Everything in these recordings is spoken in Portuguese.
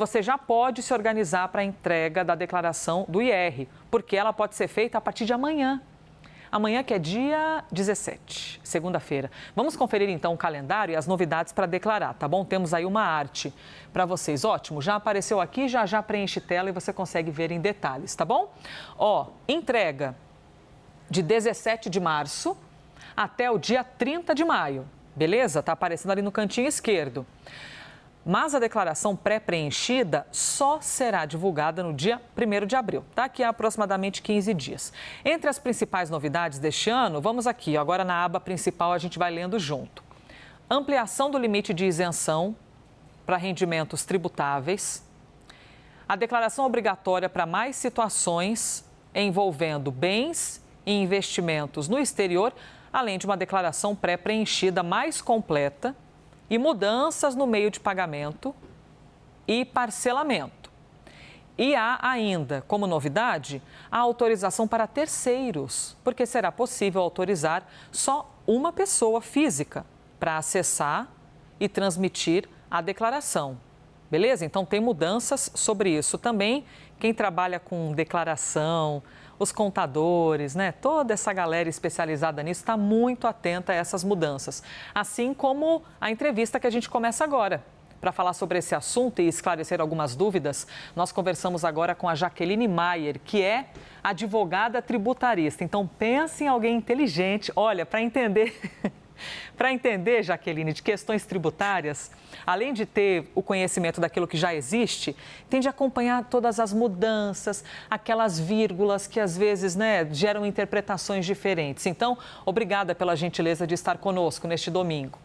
Você já pode se organizar para a entrega da declaração do IR, porque ela pode ser feita a partir de amanhã. Amanhã, que é dia 17, segunda-feira. Vamos conferir então o calendário e as novidades para declarar, tá bom? Temos aí uma arte para vocês. Ótimo, já apareceu aqui, já preenche tela e você consegue ver em detalhes, tá bom? Ó, entrega de 17 de março até o dia 30 de maio, beleza? Tá aparecendo ali no cantinho esquerdo. Mas a declaração pré-preenchida só será divulgada no dia 1º de abril, tá? Que é aproximadamente 15 dias. Entre as principais novidades deste ano, vamos aqui, agora na aba principal a gente vai lendo junto. Ampliação do limite de isenção para rendimentos tributáveis. A declaração obrigatória para mais situações envolvendo bens e investimentos no exterior, além de uma declaração pré-preenchida mais completa e mudanças no meio de pagamento e parcelamento. E há ainda, como novidade, a autorização para terceiros, porque será possível autorizar só uma pessoa física para acessar e transmitir a declaração. Beleza? Então, tem mudanças sobre isso também. Quem trabalha com declaração, os contadores, né? Toda essa galera especializada nisso está muito atenta a essas mudanças. Assim como a entrevista que a gente começa agora. Para falar sobre esse assunto e esclarecer algumas dúvidas, nós conversamos agora com a Jaqueline Maier, que é advogada tributarista. Então, pense em alguém inteligente. Olha, para entender... Para entender, Jaqueline, de questões tributárias, além de ter o conhecimento daquilo que já existe, tem de acompanhar todas as mudanças, aquelas vírgulas que às vezes, né, geram interpretações diferentes. Então, obrigada pela gentileza de estar conosco neste domingo.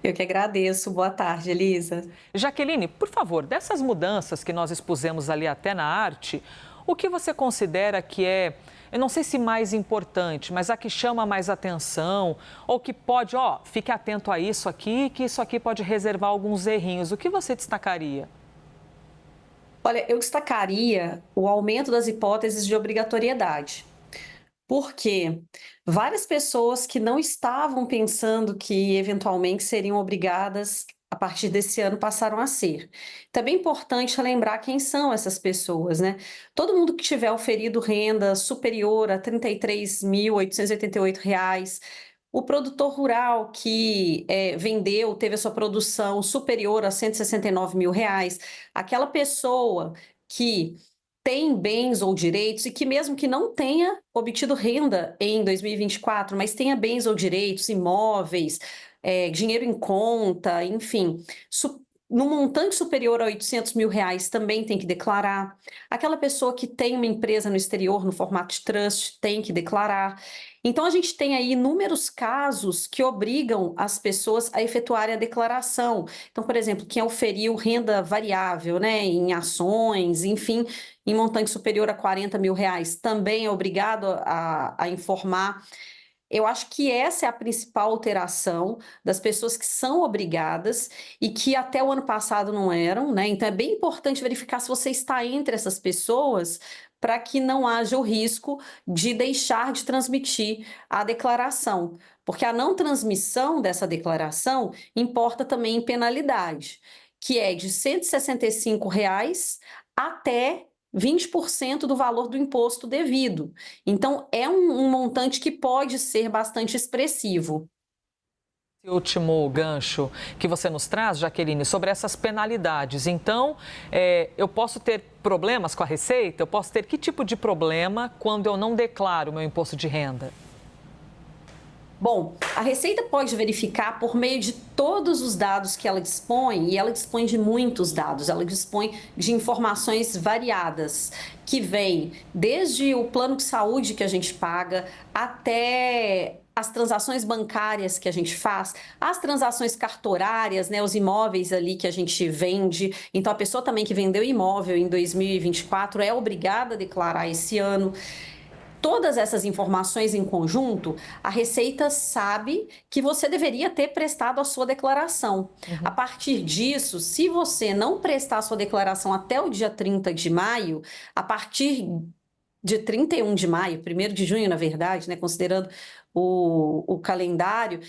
Eu que agradeço. Boa tarde, Elisa. Jaqueline, por favor, dessas mudanças que nós expusemos ali até na arte, o que você considera que é, eu não sei se mais importante, mas a que chama mais atenção, ou que pode, fique atento a isso aqui, que isso aqui pode reservar alguns errinhos. O que você destacaria? Olha, eu destacaria o aumento das hipóteses de obrigatoriedade. Porque várias pessoas que não estavam pensando que eventualmente seriam obrigadas a partir desse ano passaram a ser. Também é importante lembrar quem são essas pessoas, né? Todo mundo que tiver oferido renda superior a R$ 33.888, o produtor rural que vendeu, teve a sua produção superior a R$ 169.000, aquela pessoa que tem bens ou direitos e que mesmo que não tenha obtido renda em 2024, mas tenha bens ou direitos, imóveis, dinheiro em conta, enfim, no montante superior a R$ 800.000 também tem que declarar. Aquela pessoa que tem uma empresa no exterior no formato de trust tem que declarar. Então, a gente tem aí inúmeros casos que obrigam as pessoas a efetuarem a declaração. Então, por exemplo, quem oferiu renda variável, né, em ações, enfim, em montante superior a R$ 40.000, também é obrigado a informar. Eu acho que essa é a principal alteração das pessoas que são obrigadas e que até o ano passado não eram, né? Então é bem importante verificar se você está entre essas pessoas para que não haja o risco de deixar de transmitir a declaração, porque a não transmissão dessa declaração importa também em penalidade, que é de R$ 165 até 20% do valor do imposto devido. Então, é um montante que pode ser bastante expressivo. Esse último gancho que você nos traz, Jaqueline, sobre essas penalidades. Então, eu posso ter problemas com a Receita? Eu posso ter que tipo de problema quando eu não declaro o meu imposto de renda? Bom, a Receita pode verificar por meio de todos os dados que ela dispõe, e ela dispõe de muitos dados, ela dispõe de informações variadas, que vêm desde o plano de saúde que a gente paga, até as transações bancárias que a gente faz, as transações cartorárias, né, os imóveis ali que a gente vende. Então, a pessoa também que vendeu imóvel em 2024 é obrigada a declarar esse ano. Todas essas informações em conjunto, a Receita sabe que você deveria ter prestado a sua declaração. A partir disso, se você não prestar a sua declaração até o dia 30 de maio, a partir de 31 de maio, 1º de junho, na verdade, né, considerando o calendário,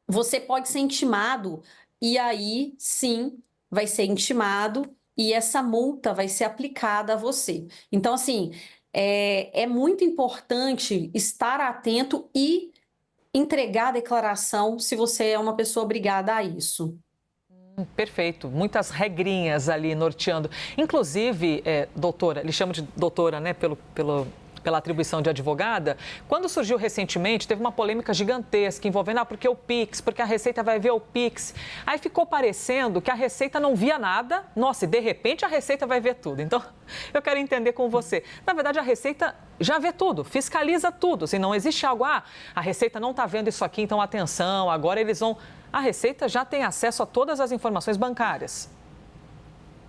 você pode ser intimado e aí sim vai ser intimado e essa multa vai ser aplicada a você. Então, assim, é muito importante estar atento e entregar a declaração se você é uma pessoa obrigada a isso. Perfeito, muitas regrinhas ali norteando. Inclusive, doutora, eles chamam de doutora, né, pela atribuição de advogada. Quando surgiu recentemente, teve uma polêmica gigantesca envolvendo, porque o Pix, porque a Receita vai ver o Pix. Aí ficou parecendo que a Receita não via nada, nossa, e de repente a Receita vai ver tudo. Então, eu quero entender com você. Na verdade, a Receita já vê tudo, fiscaliza tudo. Se não existe algo, a Receita não está vendo isso aqui, então atenção, agora eles vão... A Receita já tem acesso a todas as informações bancárias.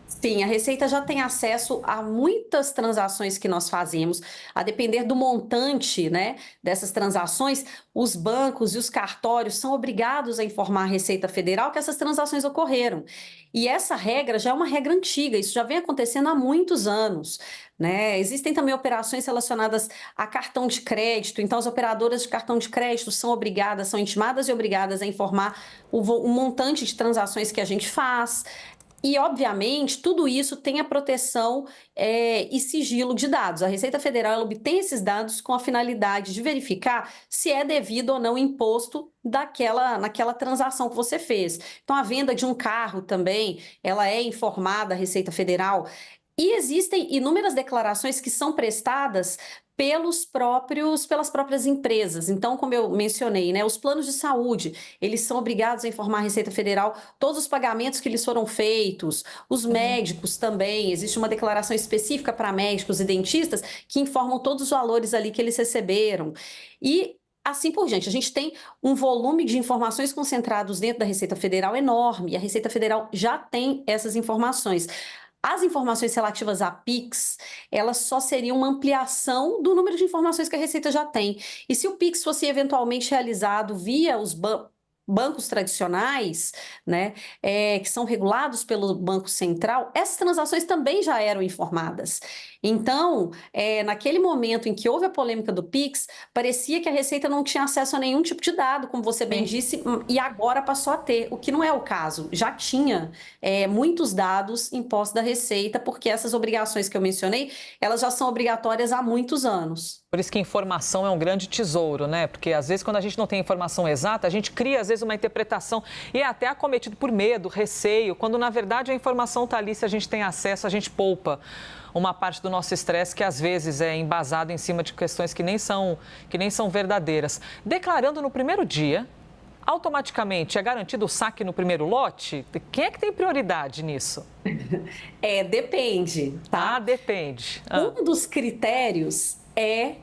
Sim, a Receita já tem acesso a muitas transações que nós fazemos. A depender do montante, né, dessas transações, os bancos e os cartórios são obrigados a informar a Receita Federal que essas transações ocorreram. E essa regra já é uma regra antiga, isso já vem acontecendo há muitos anos, né? Existem também operações relacionadas a cartão de crédito, então as operadoras de cartão de crédito são obrigadas, são intimadas e obrigadas a informar o montante de transações que a gente faz. E, obviamente, tudo isso tem a proteção e sigilo de dados. A Receita Federal ela obtém esses dados com a finalidade de verificar se é devido ou não imposto naquela transação que você fez. Então, a venda de um carro também, ela é informada à Receita Federal. E existem inúmeras declarações que são prestadas pelas próprias empresas. Então, como eu mencionei, né, os planos de saúde, eles são obrigados a informar a Receita Federal todos os pagamentos que lhes foram feitos, os médicos também, existe uma declaração específica para médicos e dentistas que informam todos os valores ali que eles receberam. E assim por diante, a gente tem um volume de informações concentrados dentro da Receita Federal enorme, e a Receita Federal já tem essas informações. As informações relativas a Pix, elas só seriam uma ampliação do número de informações que a Receita já tem. E se o Pix fosse eventualmente realizado via os bancos tradicionais, né, que são regulados pelo Banco Central, essas transações também já eram informadas. Então, naquele momento em que houve a polêmica do Pix, parecia que a Receita não tinha acesso a nenhum tipo de dado, como você bem disse, e agora passou a ter, o que não é o caso. Já tinha muitos dados em posse da Receita, porque essas obrigações que eu mencionei, elas já são obrigatórias há muitos anos. Por isso que informação é um grande tesouro, né? Porque às vezes quando a gente não tem informação exata, a gente cria às vezes uma interpretação e é até acometido por medo, receio, quando na verdade a informação está ali, se a gente tem acesso, a gente poupa uma parte do nosso estresse que às vezes é embasado em cima de questões que nem são verdadeiras. Declarando no primeiro dia, automaticamente é garantido o saque no primeiro lote? Quem é que tem prioridade nisso? Depende, tá? Depende. Um dos critérios é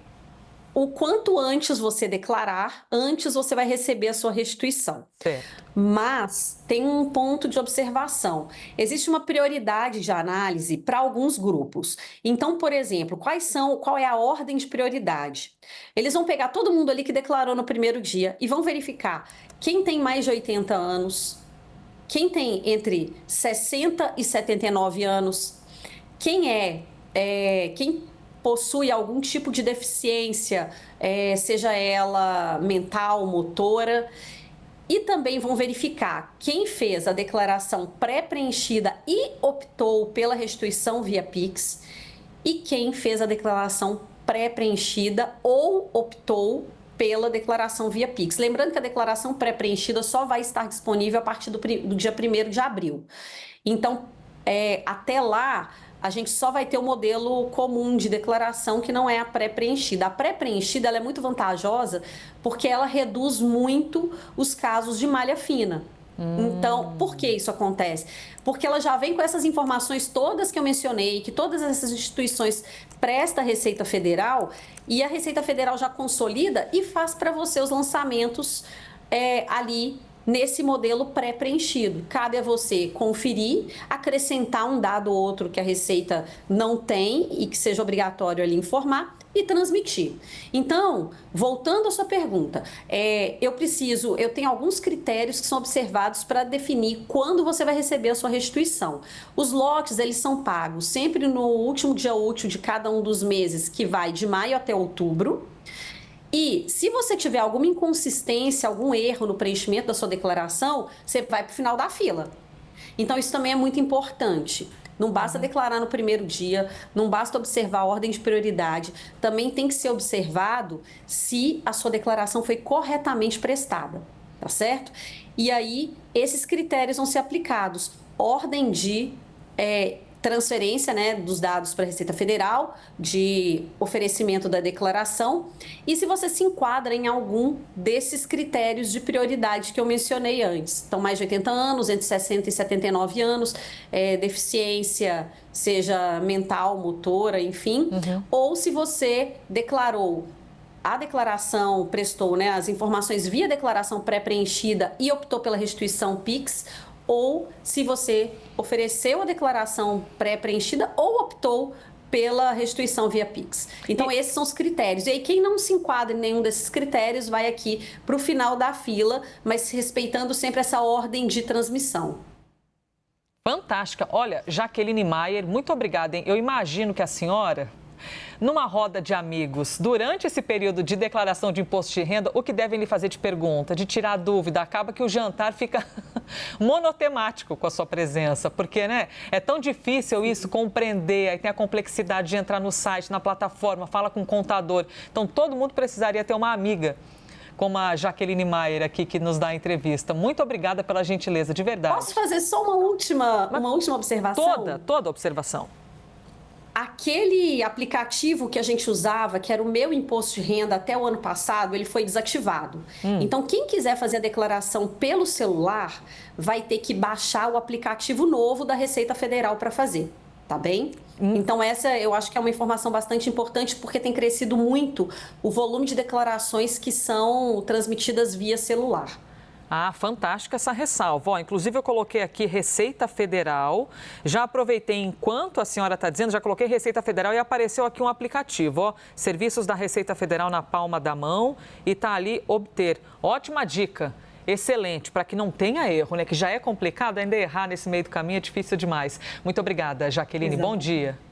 o quanto antes você declarar, antes você vai receber a sua restituição. Certo. Mas tem um ponto de observação. Existe uma prioridade de análise para alguns grupos. Então, por exemplo, qual é a ordem de prioridade? Eles vão pegar todo mundo ali que declarou no primeiro dia e vão verificar quem tem mais de 80 anos, quem tem entre 60 e 79 anos, quem possui algum tipo de deficiência, seja ela mental, motora, e também vão verificar quem fez a declaração pré-preenchida e optou pela restituição via Pix e quem fez a declaração pré-preenchida ou optou pela declaração via Pix. Lembrando que a declaração pré-preenchida só vai estar disponível a partir do dia 1º de abril. Então, até lá, a gente só vai ter o modelo comum de declaração, que não é a pré-preenchida. A pré-preenchida ela é muito vantajosa porque ela reduz muito os casos de malha fina. Então, por que isso acontece? Porque ela já vem com essas informações todas que eu mencionei, que todas essas instituições prestam à Receita Federal, e a Receita Federal já consolida e faz para você os lançamentos ali nesse modelo pré-preenchido. Cabe a você conferir, acrescentar um dado ou outro que a Receita não tem e que seja obrigatório ali informar e transmitir. Então, voltando à sua pergunta, eu tenho alguns critérios que são observados para definir quando você vai receber a sua restituição. Os lotes, eles são pagos sempre no último dia útil de cada um dos meses, que vai de maio até outubro. E se você tiver alguma inconsistência, algum erro no preenchimento da sua declaração, você vai para o final da fila. Então, isso também é muito importante. Não basta declarar no primeiro dia, não basta observar a ordem de prioridade, também tem que ser observado se a sua declaração foi corretamente prestada, tá certo? E aí, esses critérios vão ser aplicados. Ordem de transferência, né, dos dados para a Receita Federal, de oferecimento da declaração, e se você se enquadra em algum desses critérios de prioridade que eu mencionei antes. Então, mais de 80 anos, entre 60 e 79 anos, deficiência, seja mental, motora, enfim, ou se você declarou a declaração, prestou, né, as informações via declaração pré-preenchida e optou pela restituição PIX, ou se você ofereceu a declaração pré-preenchida ou optou pela restituição via PIX. Então, esses são os critérios. E aí, quem não se enquadra em nenhum desses critérios vai aqui para o final da fila, mas respeitando sempre essa ordem de transmissão. Fantástica. Olha, Jaqueline Maier, muito obrigada, hein? Eu imagino que a senhora, numa roda de amigos, durante esse período de declaração de imposto de renda, o que devem lhe fazer de pergunta, de tirar dúvida, acaba que o jantar fica monotemático com a sua presença, porque, né, é tão difícil isso compreender, aí tem a complexidade de entrar no site, na plataforma, fala com o contador. Então, todo mundo precisaria ter uma amiga como a Jaqueline Maier aqui, que nos dá a entrevista. Muito obrigada pela gentileza, de verdade. Posso fazer só uma última observação? Toda observação. Aquele aplicativo que a gente usava, que era o Meu Imposto de Renda até o ano passado, ele foi desativado. Então, quem quiser fazer a declaração pelo celular, vai ter que baixar o aplicativo novo da Receita Federal para fazer, tá bem? Então, essa eu acho que é uma informação bastante importante, porque tem crescido muito o volume de declarações que são transmitidas via celular. Ah, fantástica essa ressalva. Ó, inclusive, eu coloquei aqui Receita Federal. Já aproveitei enquanto a senhora está dizendo, já coloquei Receita Federal e apareceu aqui um aplicativo. Ó, serviços da Receita Federal na palma da mão e está ali obter. Ótima dica. Excelente, para que não tenha erro, né? Que já é complicado, ainda errar nesse meio do caminho é difícil demais. Muito obrigada, Jaqueline. Bom dia.